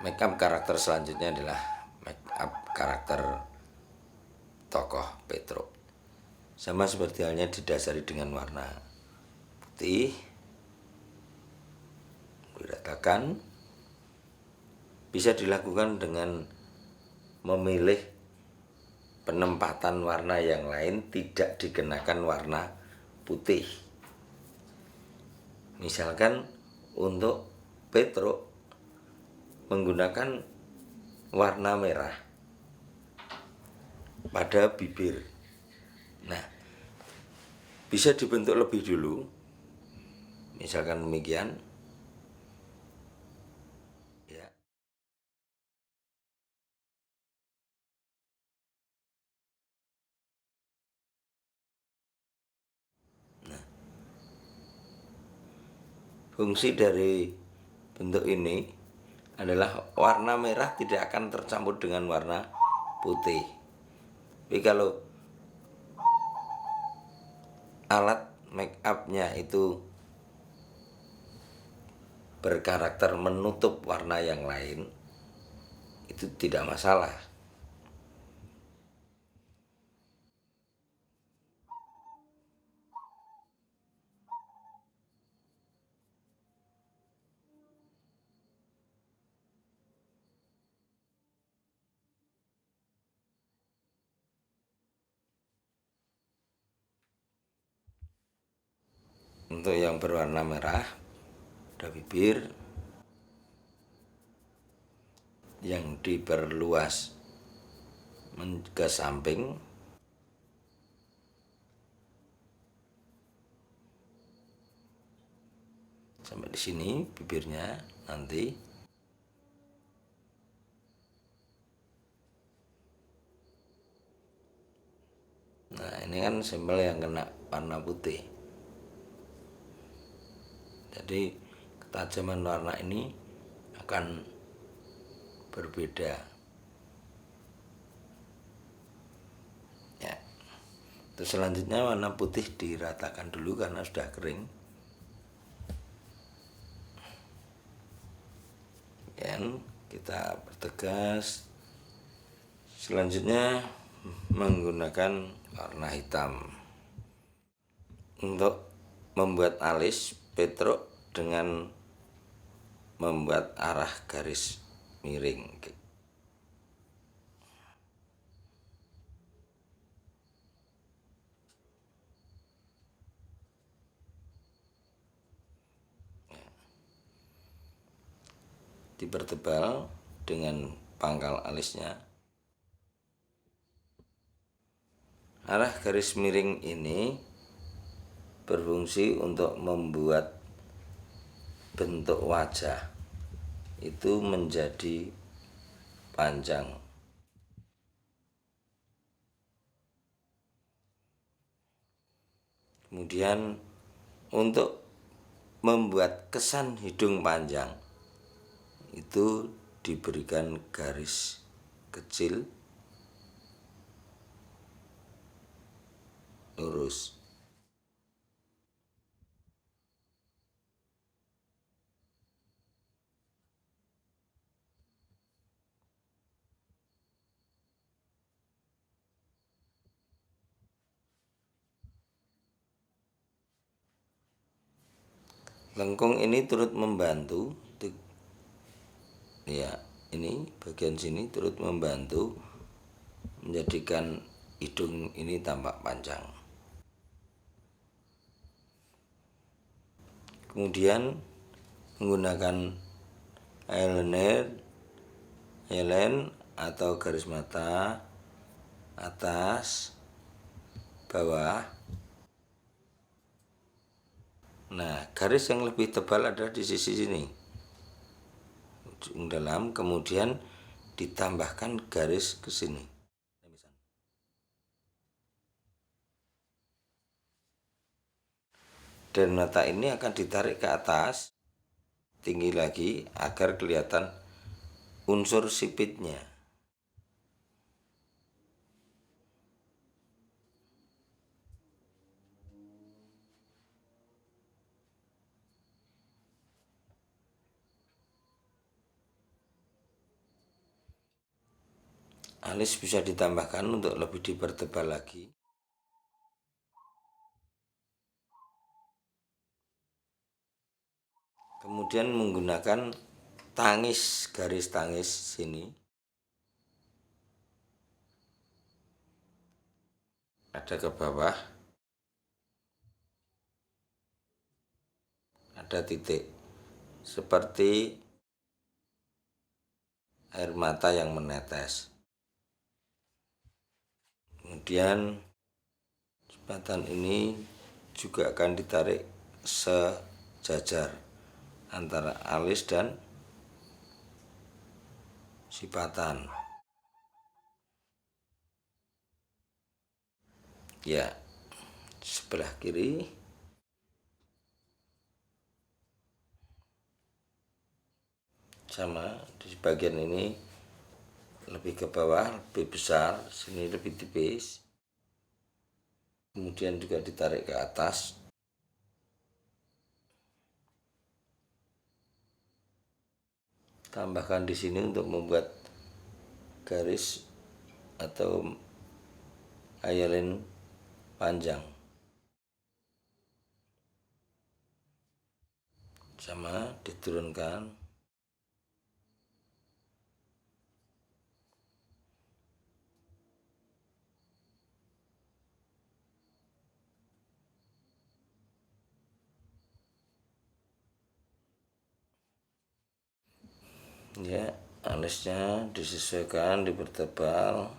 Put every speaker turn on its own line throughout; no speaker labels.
Makeup karakter selanjutnya adalah makeup karakter tokoh Petro. Sama seperti halnya didasari dengan warna putih, diratakan. Bisa dilakukan dengan memilih penempatan warna yang lain, tidak dikenakan warna putih. Misalkan untuk Petro menggunakan warna merah pada bibir. Nah, bisa dibentuk lebih dulu, misalkan demikian ya. Fungsi dari bentuk ini adalah warna merah tidak akan tercampur dengan warna putih. Tapi kalau alat make upnya itu berkarakter menutup warna yang lain, itu tidak masalah. Untuk yang berwarna merah pada bibir yang diperluas ke samping, sampai di sini bibirnya nanti. Nah, ini kan sampel yang kena warna putih. Jadi ketajaman warna ini akan berbeda. Ya. Terus selanjutnya warna putih diratakan dulu karena sudah kering. Dan kita pertegas. Selanjutnya menggunakan warna hitam. Untuk membuat alis, Petro dengan membuat arah garis miring. Dipertebal dengan pangkal alisnya. Arah garis miring ini berfungsi untuk membuat bentuk wajah itu menjadi panjang. Kemudian untuk membuat kesan hidung panjang itu diberikan garis kecil lurus. Lengkung ini turut membantu, ya, ini bagian sini turut membantu menjadikan hidung ini tampak panjang. Kemudian menggunakan eyeliner atau garis mata atas, bawah. Nah, garis yang lebih tebal ada di sisi sini, ujung dalam, kemudian ditambahkan garis ke sini. Dan mata ini akan ditarik ke atas tinggi lagi agar kelihatan unsur sipitnya. alis bisa ditambahkan untuk lebih dipertebal lagi. Kemudian menggunakan garis tangis sini. Ada ke bawah, ada titik, seperti air mata yang menetes. Kemudian jembatan ini juga akan ditarik sejajar antara alis dan sipatan. Ya, sebelah kiri. Sama, di bagian ini lebih ke bawah, lebih besar, sini lebih tipis. Kemudian juga ditarik ke atas. Tambahkan di sini untuk membuat garis atau hyalin panjang. Sama, diturunkan. Ya, alisnya disesuaikan, dipertebal.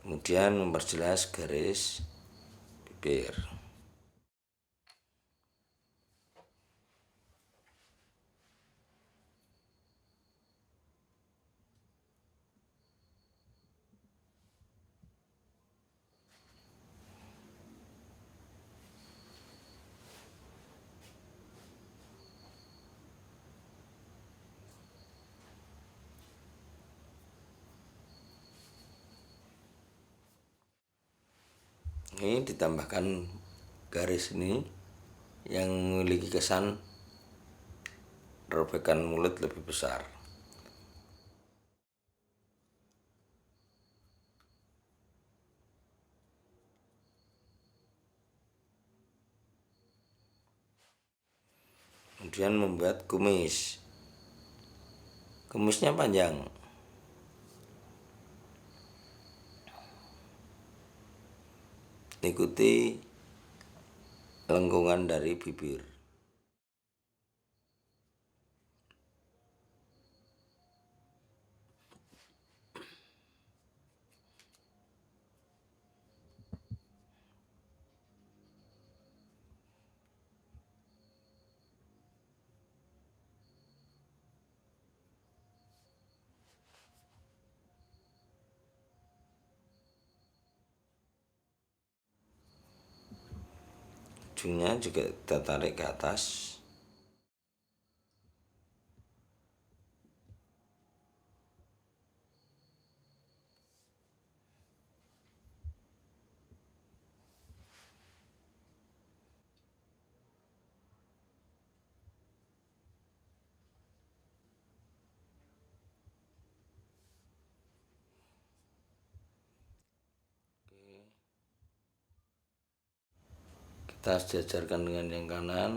Kemudian memperjelas garis bibir. Ini ditambahkan garis ini yang memiliki kesan robekan mulut lebih besar. Kemudian membuat kumis. Kumisnya panjang. Ikuti lengkungan dari bibir. Ujungnya juga kita tarik ke atas. Kita sejajarkan dengan yang kanan.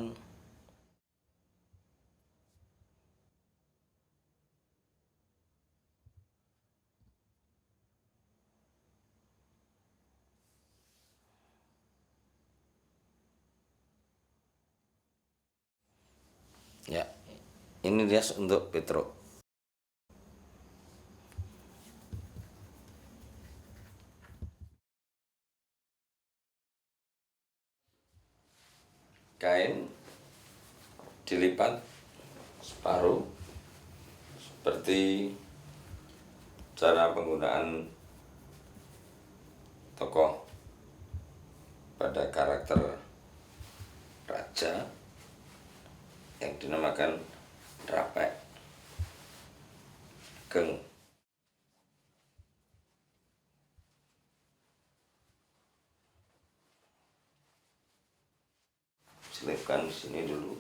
Ya, ini rias untuk Petro. Kain dilipat separuh seperti cara penggunaan tokoh pada karakter raja yang dinamakan Rapek Geng. Selipkan sini dulu.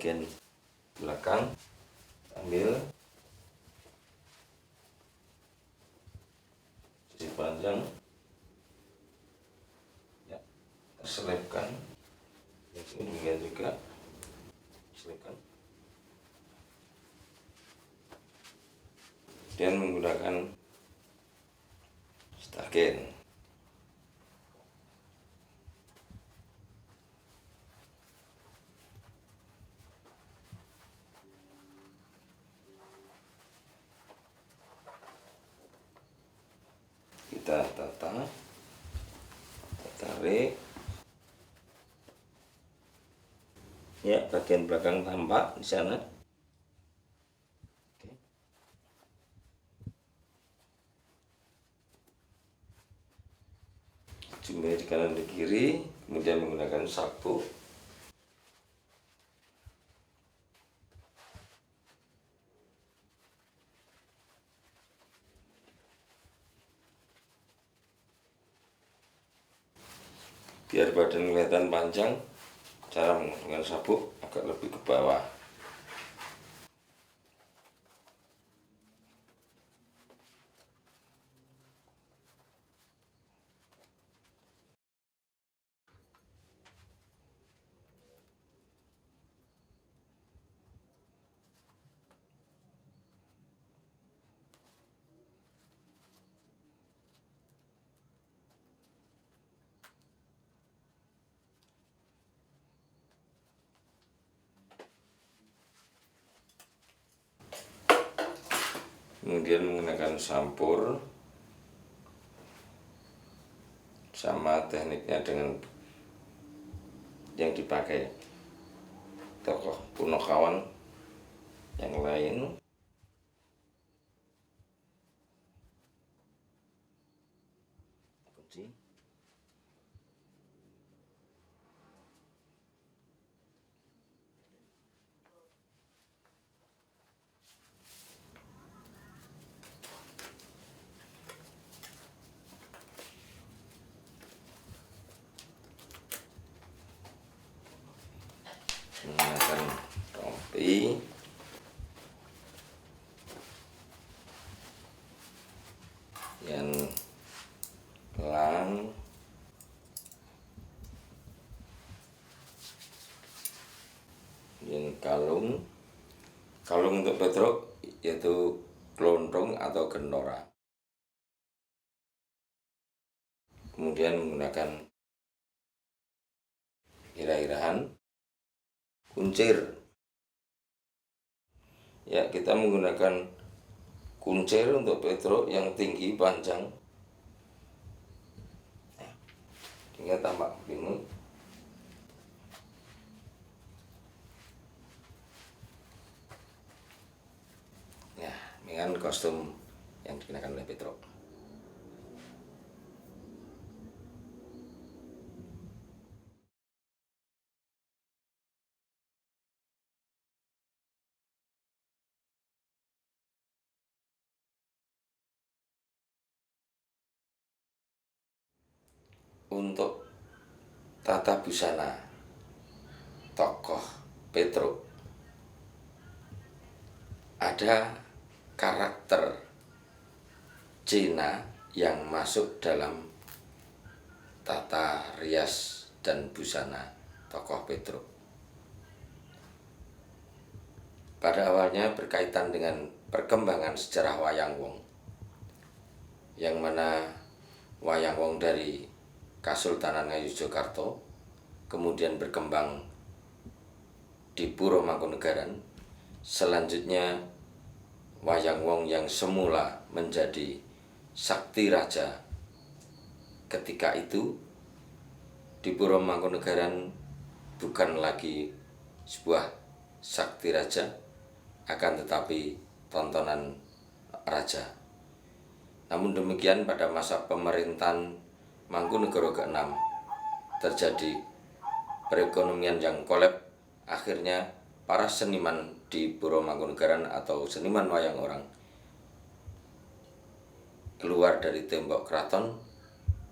bagian belakang, ambil sisi panjang, ya, terselipkan. Demikian juga selipkan. Dan menggunakan stagen. Kita tarik. Ya, bagian belakang tampak di sana. Oke. Jumlah di kanan di kiri, kemudian menggunakan sapu. Biar badan kelihatan panjang, cara menggunakan sabuk agak lebih ke bawah. Kemudian menggunakan sampur, sama tekniknya dengan yang dipakai tokoh Punokawan yang lain. Kunci. Menggunakan rompi, yang lang, yang kalung. Kalung untuk Petruk yaitu kelondong atau gendora. Kemudian menggunakan irah-irahan, kuncir. Ya, kita menggunakan kuncir untuk Petruk yang tinggi panjang. Hingga tampak begini. Ya, dengan kostum yang dikenakan oleh Petruk. Untuk tata busana tokoh Petruk, ada karakter Cina yang masuk dalam tata rias dan busana tokoh Petruk. Pada awalnya berkaitan dengan perkembangan sejarah wayang wong, yang mana wayang wong dari Kasultanan Ngayogyakarta kemudian berkembang di Puro Mangkunegaran. Selanjutnya wayang wong yang semula menjadi sakti raja ketika itu di Puro Mangkunegaran bukan lagi sebuah sakti raja, akan tetapi tontonan raja. Namun demikian, pada masa pemerintahan Mangkunegara ke-6 terjadi perekonomian yang kolab. Akhirnya para seniman di Puro Mangkunegaran atau seniman wayang orang keluar dari tembok keraton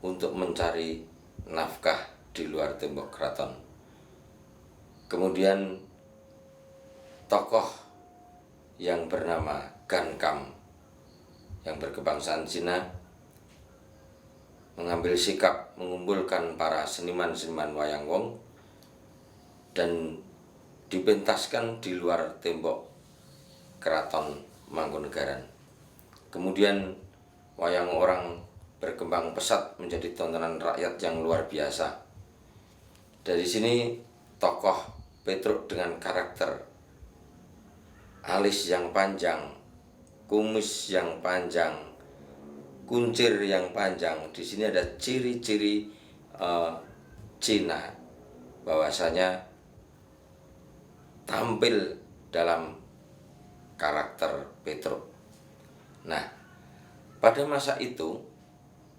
untuk mencari nafkah di luar tembok keraton. Kemudian tokoh yang bernama Gan Kam yang berkebangsaan Cina mengambil sikap mengumpulkan para seniman-seniman wayang wong dan dipentaskan di luar tembok Keraton Mangkunegaran. Kemudian wayang orang berkembang pesat menjadi tontonan rakyat yang luar biasa. Dari sini tokoh Petruk dengan karakter alis yang panjang, kumis yang panjang, kuncir yang panjang. Di sini ada ciri-ciri Cina bahwasanya tampil dalam karakter Petruk. Nah, pada masa itu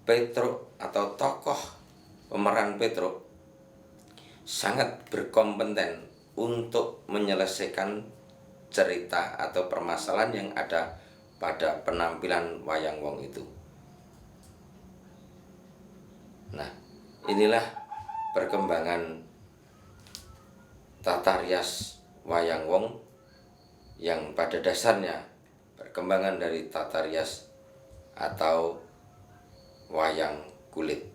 Petruk atau tokoh pemeran Petruk sangat berkompeten untuk menyelesaikan cerita atau permasalahan yang ada pada penampilan wayang wong itu. Nah, inilah perkembangan tata rias wayang wong yang pada dasarnya perkembangan dari tata rias atau wayang kulit.